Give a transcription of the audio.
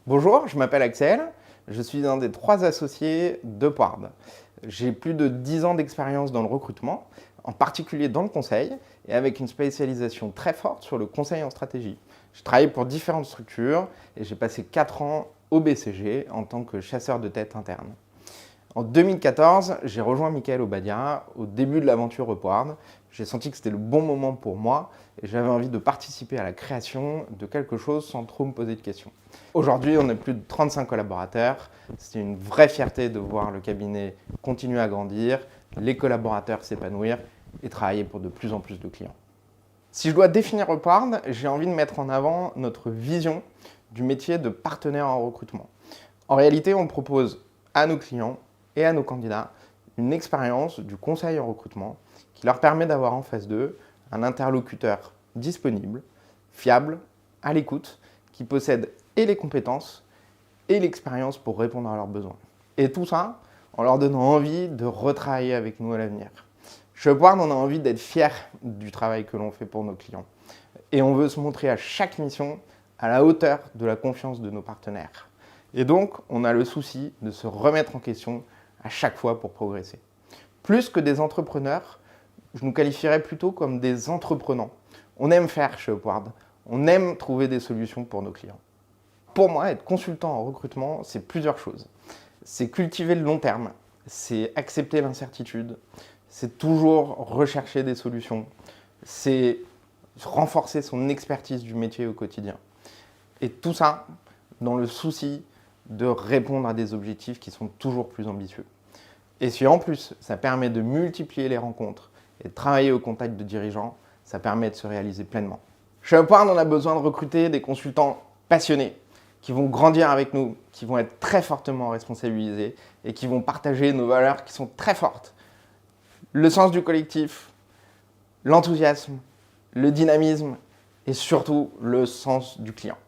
Bonjour, je m'appelle Axel, je suis un des 3 associés de Poard. J'ai plus de 10 ans d'expérience dans le recrutement, en particulier dans le conseil, et avec une spécialisation très forte sur le conseil en stratégie. J'ai travaillé pour différentes structures et j'ai passé 4 ans au BCG en tant que chasseur de tête interne. En 2014, j'ai rejoint Mickaël Obadia au début de l'aventure Upward. J'ai senti que c'était le bon moment pour moi et j'avais envie de participer à la création de quelque chose sans trop me poser de questions. Aujourd'hui, on est plus de 35 collaborateurs. C'est une vraie fierté de voir le cabinet continuer à grandir, les collaborateurs s'épanouir et travailler pour de plus en plus de clients. Si je dois définir Upward, j'ai envie de mettre en avant notre vision du métier de partenaire en recrutement. En réalité, on propose à nos clients et à nos candidats une expérience du conseil en recrutement qui leur permet d'avoir en face d'eux un interlocuteur disponible, fiable, à l'écoute, qui possède et les compétences et l'expérience pour répondre à leurs besoins. Et tout ça en leur donnant envie de retravailler avec nous à l'avenir. Chez Upward, on a envie d'être fiers du travail que l'on fait pour nos clients. Et on veut se montrer à chaque mission à la hauteur de la confiance de nos partenaires. Et donc, on a le souci de se remettre en question à chaque fois pour progresser. Plus que des entrepreneurs, je nous qualifierais plutôt comme des entreprenants. On aime faire chez Upward, on aime trouver des solutions pour nos clients. Pour moi, être consultant en recrutement, c'est plusieurs choses. C'est cultiver le long terme, c'est accepter l'incertitude, c'est toujours rechercher des solutions, c'est renforcer son expertise du métier au quotidien. Et tout ça dans le souci de répondre à des objectifs qui sont toujours plus ambitieux. Et si en plus, ça permet de multiplier les rencontres et de travailler au contact de dirigeants, ça permet de se réaliser pleinement. Chez Upward, on a besoin de recruter des consultants passionnés, qui vont grandir avec nous, qui vont être très fortement responsabilisés et qui vont partager nos valeurs qui sont très fortes. Le sens du collectif, l'enthousiasme, le dynamisme et surtout le sens du client.